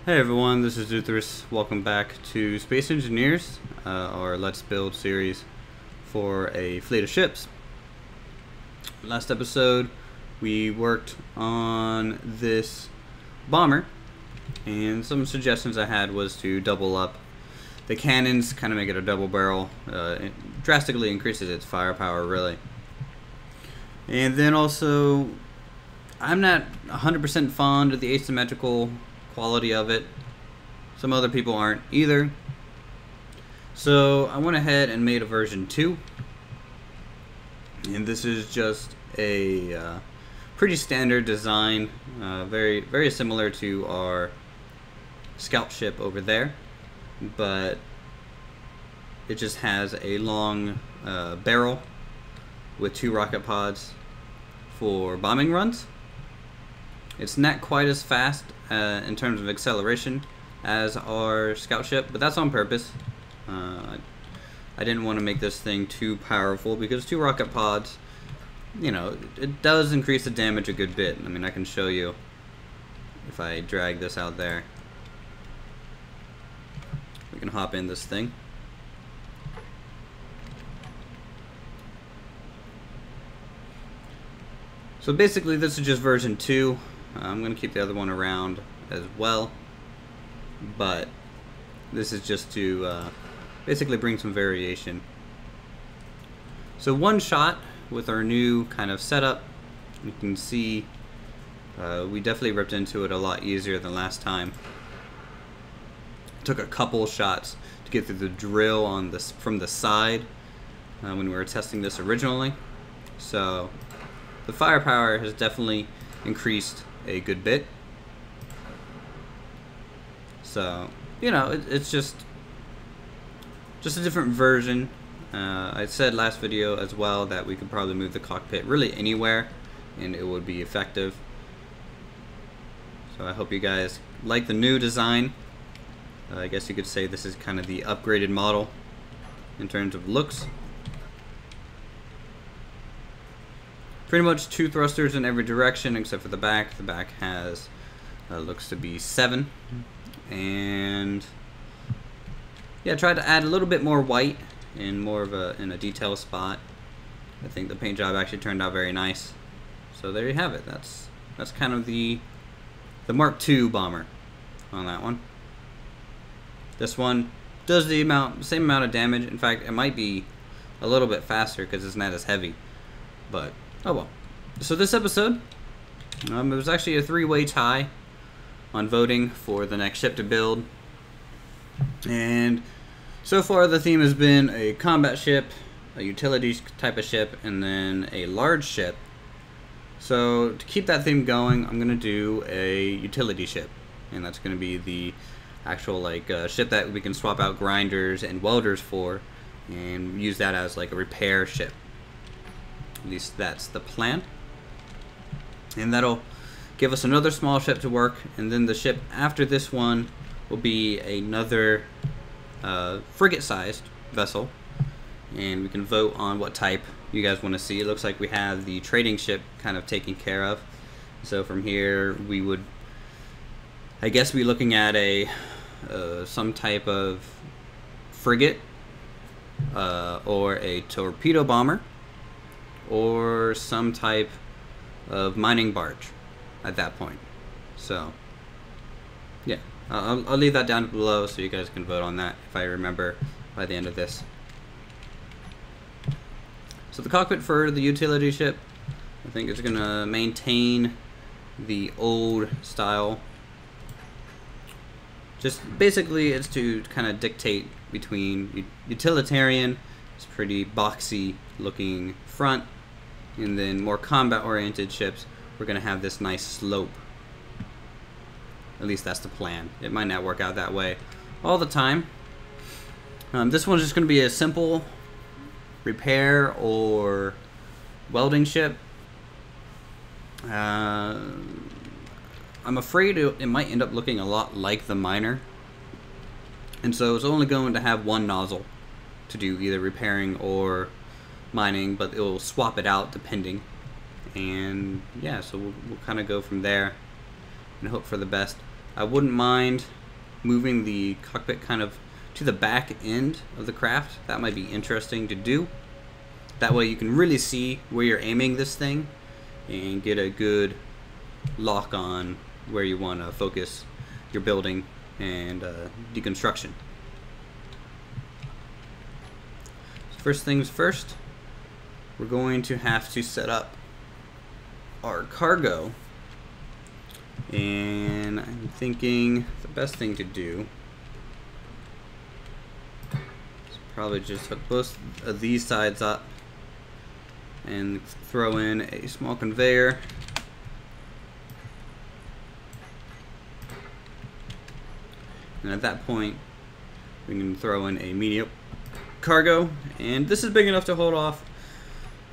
Hey everyone, this is Uthris. Welcome back to Space Engineers, our Let's Build series for a fleet of ships. Last episode, we worked on this bomber, and some suggestions I had was to double up the cannons, kind of make it a double barrel. It drastically increases its firepower, really. And then also, I'm not 100% fond of the asymmetrical quality of it. Some other people aren't either. So I went ahead and made a version 2. And this is just a pretty standard design, very similar to our scout ship over there, but it just has a long barrel with 2 rocket pods for bombing runs. It's not quite as fast in terms of acceleration as our scout ship, but that's on purpose. I didn't want to make this thing too powerful because 2 rocket pods, you know, it does increase the damage a good bit. I mean, I can show you if I drag this out there. We can hop in this thing. So basically this is just version 2. I'm going to keep the other one around as well, but this is just to basically bring some variation. So one shot with our new kind of setup, you can see we definitely ripped into it a lot easier than last time. It took a couple shots to get through the drill on this from the side when we were testing this originally. So the firepower has definitely increased a good bit. So, you know, it's just a different version. I said last video as well that we could probably move the cockpit really anywhere and it would be effective. So I hope you guys like the new design. I guess you could say this is kind of the upgraded model in terms of looks. Pretty much 2 thrusters in every direction except for the back. The back has looks to be 7, and yeah, tried to add a little bit more white in more of a detail spot. I think the paint job actually turned out very nice. So there you have it. That's kind of the Mark II bomber on that one. This one does the same amount of damage. In fact, it might be a little bit faster because it's not as heavy, but oh well. So this episode, it was actually a 3-way tie on voting for the next ship to build. And so far the theme has been a combat ship, a utility type of ship, and then a large ship. So to keep that theme going, I'm going to do a utility ship. And that's going to be the actual ship that we can swap out grinders and welders for and use that as like a repair ship. At least that's the plan. And that'll give us another small ship to work, and then the ship after this one will be another frigate-sized vessel, and we can vote on what type you guys want to see. It looks like we have the trading ship kind of taken care of. So from here we would, I guess, be looking at a some type of frigate or a torpedo bomber, or some type of mining barge at that point. So yeah, I'll leave that down below so you guys can vote on that if I remember by the end of this. So the cockpit for the utility ship, I think it's gonna maintain the old style. Just basically it's to kind of dictate between utilitarian, it's pretty boxy looking front, and then more combat oriented ships, we're going to have this nice slope. At least that's the plan. It might not work out that way all the time. This one's just going to be a simple repair or welding ship. I'm afraid it might end up looking a lot like the miner, and so it's only going to have one nozzle to do either repairing or mining, but it will swap it out depending. And yeah, so we'll kind of go from there and hope for the best. I wouldn't mind moving the cockpit kind of to the back end of the craft. That might be interesting to do. That way you can really see where you're aiming this thing and get a good lock on where you want to focus your building and deconstruction. So first things first, we're going to have to set up our cargo, and I'm thinking the best thing to do is probably just hook both of these sides up and throw in a small conveyor. And at that point, we can throw in a medium cargo, and this is big enough to hold off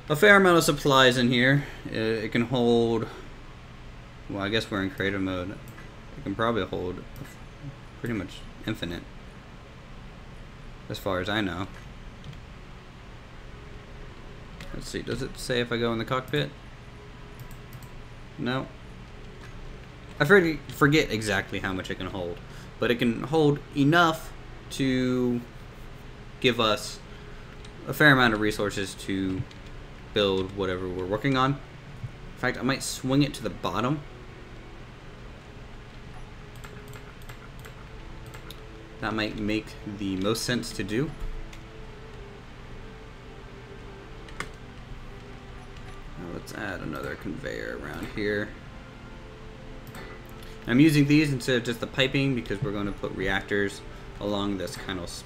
a fair amount of supplies in here. It can hold, well, I guess we're in creative mode. It can probably hold pretty much infinite, as far as I know. Let's see, does it say if I go in the cockpit? No. I forget exactly how much it can hold, but it can hold enough to give us a fair amount of resources to build whatever we're working on. In fact, I might swing it to the bottom. That might make the most sense to do. Now let's add another conveyor around here. I'm using these instead of just the piping because we're going to put reactors along this kind of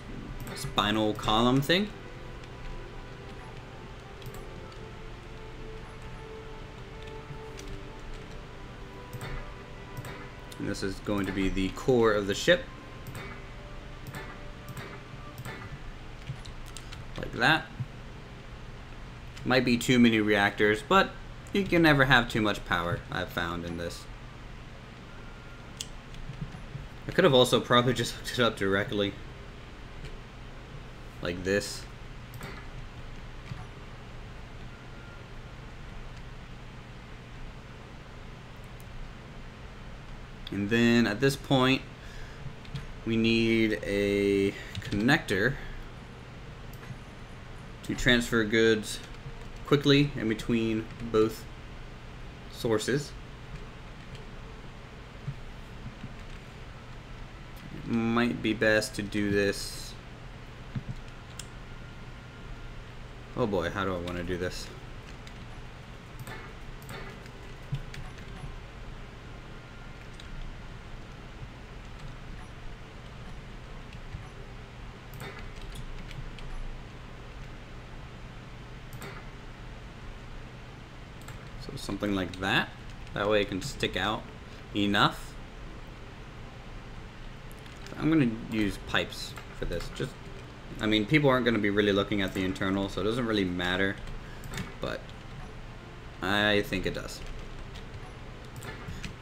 spinal column thing. And this is going to be the core of the ship. Like that. Might be too many reactors, but you can never have too much power, I've found in this. I could have also probably just hooked it up directly like this. And then at this point we need a connector to transfer goods quickly in between both sources. It might be best to do this. Oh boy, how do I want to do this? So something like that. That way it can stick out enough. I'm gonna use pipes for this. Just, I mean, people aren't gonna be really looking at the internal, so it doesn't really matter, but I think it does.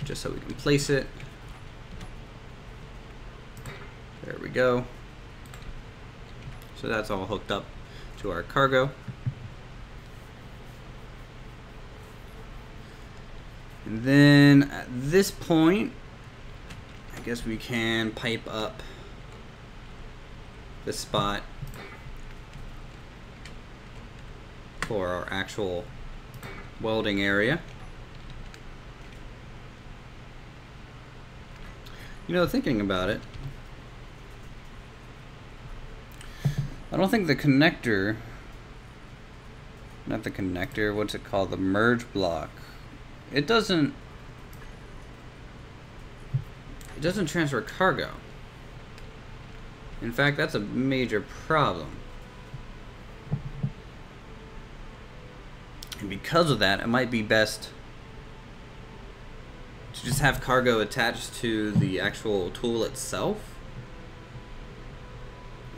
Just so we can place it. There we go. So that's all hooked up to our cargo. And then at this point, I guess we can pipe up the spot for our actual welding area. You know, thinking about it, I don't think the connector, not the connector, what's it called, the merge block, it doesn't transfer cargo. In fact, that's a major problem. And because of that, it might be best to just have cargo attached to the actual tool itself.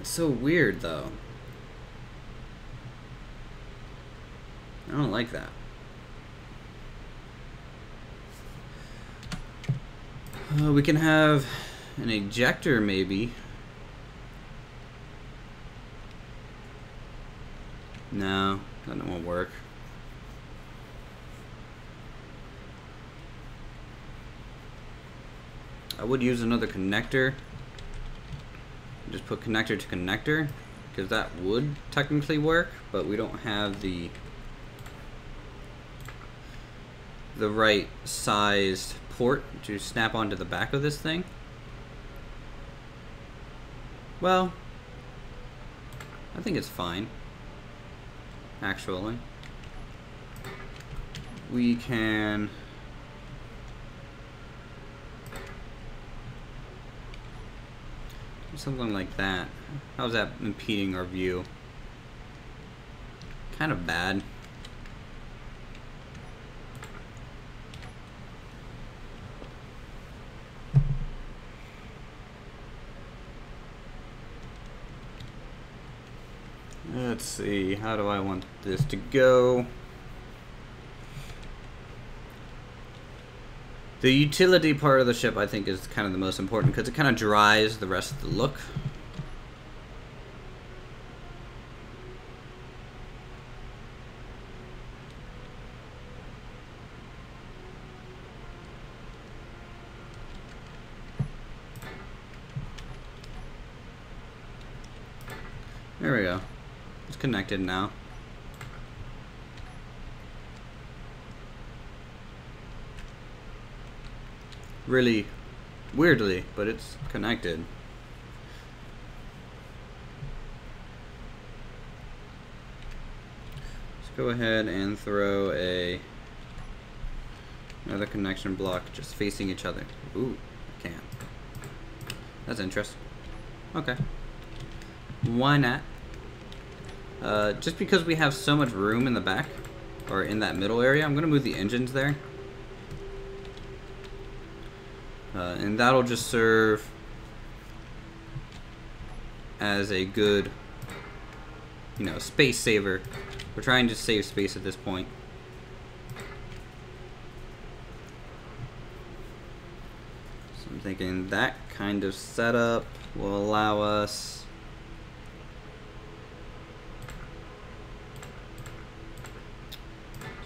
It's so weird though. I don't like that. We can have an ejector maybe. No, that won't work. I would use another connector. Just put connector to connector, because that would technically work, but we don't have the right sized port to snap onto the back of this thing. Well, I think it's fine, actually. We can do something like that. How's that impeding our view? Kind of bad. Let's see, how do I want this to go? The utility part of the ship, I think, is kind of the most important because it kind of dries the rest of the look. There we go. It's connected now. Really weirdly, but it's connected. Let's go ahead and throw another connection block just facing each other. Ooh, I can. That's interesting. Okay. Why not? Just because we have so much room in the back, or in that middle area, I'm gonna move the engines there. And that'll just serve as a good, space saver. We're trying to save space at this point. So I'm thinking that kind of setup will allow us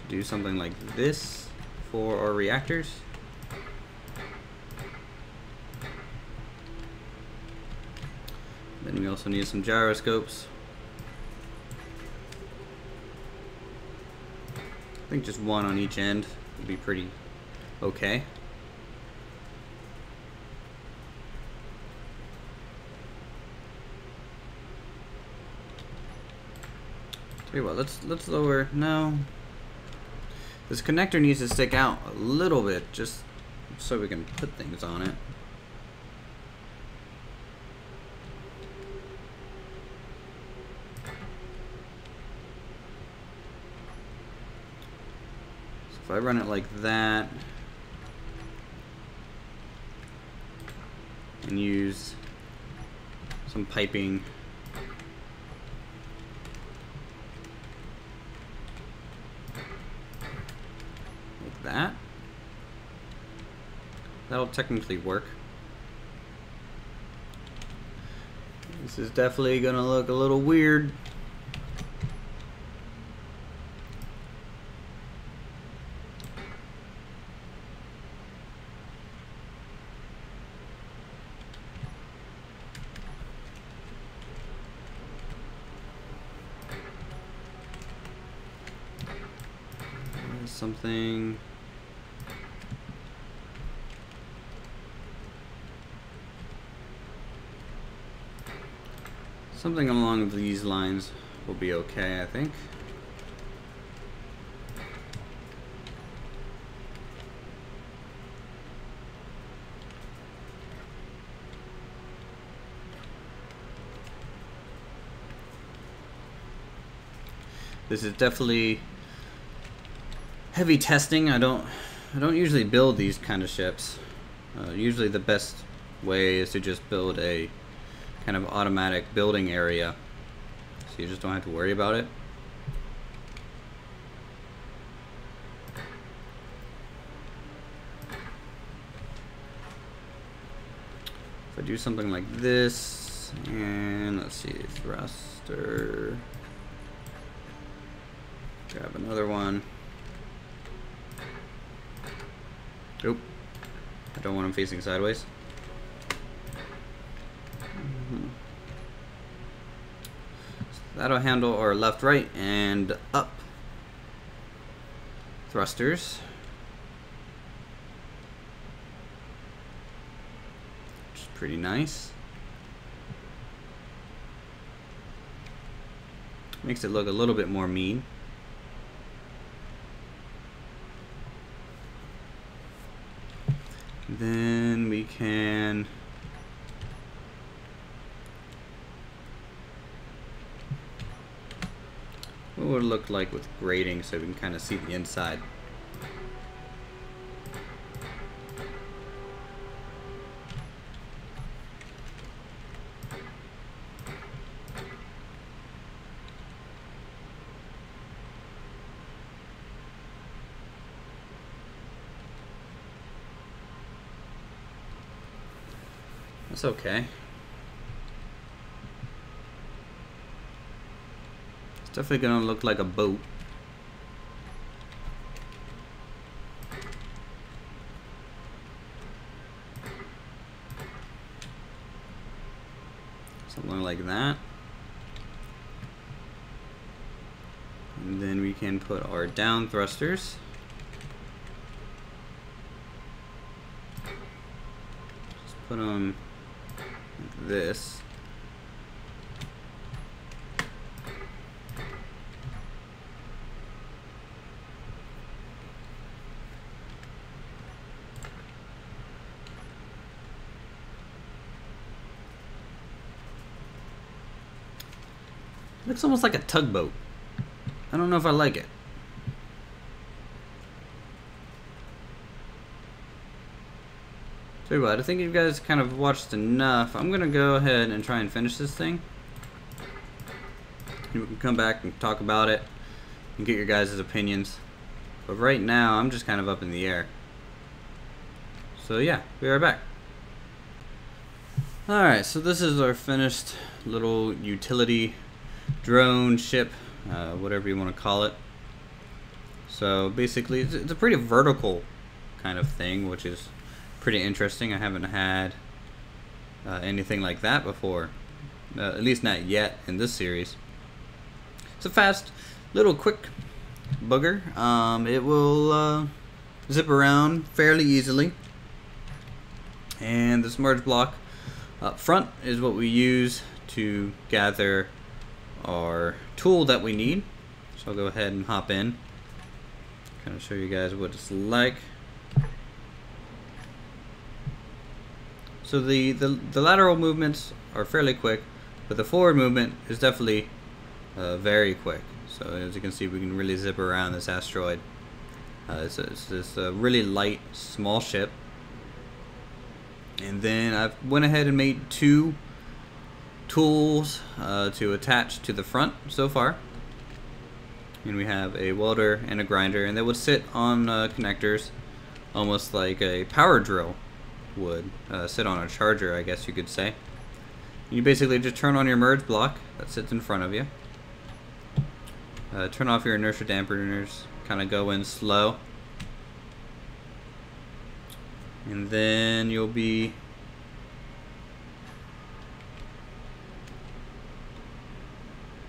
to do something like this for our reactors. Then we also need some gyroscopes. I think just one on each end would be pretty okay. Tell you what, let's lower. No, this connector needs to stick out a little bit just so we can put things on it. If I run it like that and use some piping like that, that'll technically work. This is definitely gonna look a little weird. Something along these lines will be okay, I think. This is definitely heavy testing. I don't usually build these kind of ships. Usually the best way is to just build a kind of automatic building area, so you just don't have to worry about it. If I do something like this, and let's see, thruster, grab another one. Oop, I don't want them facing sideways. that'll handle our left, right, and up thrusters. Which is pretty nice. Makes it look a little bit more mean. Then we can what would it look like with grading so we can kind of see the inside. That's okay. It's definitely gonna look like a boat. Something like that. And then we can put our down thrusters. Just put them like this. Looks almost like a tugboat. I don't know if I like it. Tell you what, I think you guys kind of watched enough. I'm gonna go ahead and try and finish this thing. We can come back and talk about it and get your guys' opinions. But right now, I'm just kind of up in the air. So yeah, we are back. Alright, so this is our finished little utility drone ship, whatever you want to call it. So basically it's a pretty vertical kind of thing, which is pretty interesting. I haven't had anything like that before, at least not yet in this series. It's a fast little quick booger. It will zip around fairly easily, and the submerged block up front is what we use to gather our tool that we need. So I'll go ahead and hop in, kind of show you guys what it's like. So the lateral movements are fairly quick, but the forward movement is definitely very quick. So as you can see, we can really zip around this asteroid. It's this really light, small ship. And then I went ahead and made two tools to attach to the front so far. And we have a welder and a grinder, and they would sit on connectors almost like a power drill would sit on a charger, I guess you could say. You basically just turn on your merge block that sits in front of you. Turn off your inertia dampeners, kind of go in slow. And then you'll be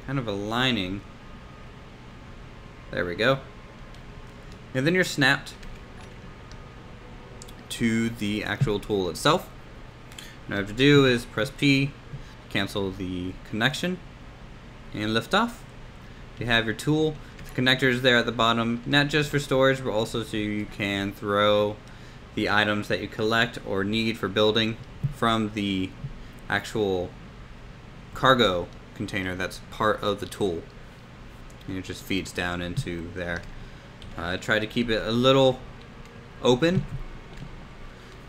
kind of aligning. There we go. And then you're snapped to the actual tool itself. What I have to do is press P, cancel the connection, and lift off. You have your tool. The connector is there at the bottom, not just for storage, but also so you can throw the items that you collect or need for building from the actual cargo container that's part of the tool. And it just feeds down into there. I try to keep it a little open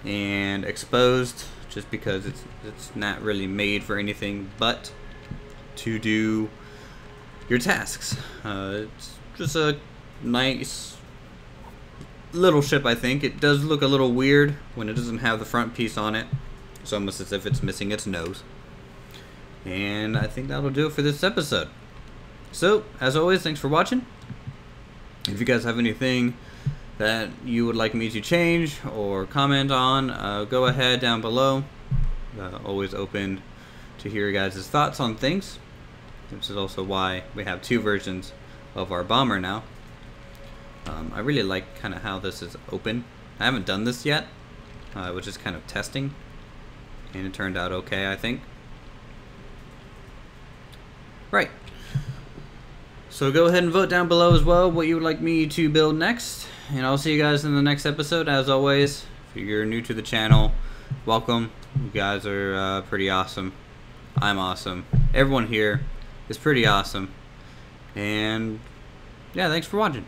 and exposed, just because it's not really made for anything but to do your tasks. It's just a nice little ship, I think. It does look a little weird when it doesn't have the front piece on it. It's almost as if it's missing its nose. And I think that'll do it for this episode. So, as always, thanks for watching. If you guys have anything that you would like me to change or comment on, go ahead down below. Always open to hear your guys' thoughts on things. which is also why we have 2 versions of our bomber now. I really like kind of how this is open. I haven't done this yet, which is kind of testing, and it turned out okay, I think. Right. So go ahead and vote down below as well what you would like me to build next, and I'll see you guys in the next episode. As always, if you're new to the channel, welcome. You guys are pretty awesome. I'm awesome. Everyone here is pretty awesome. And yeah, thanks for watching.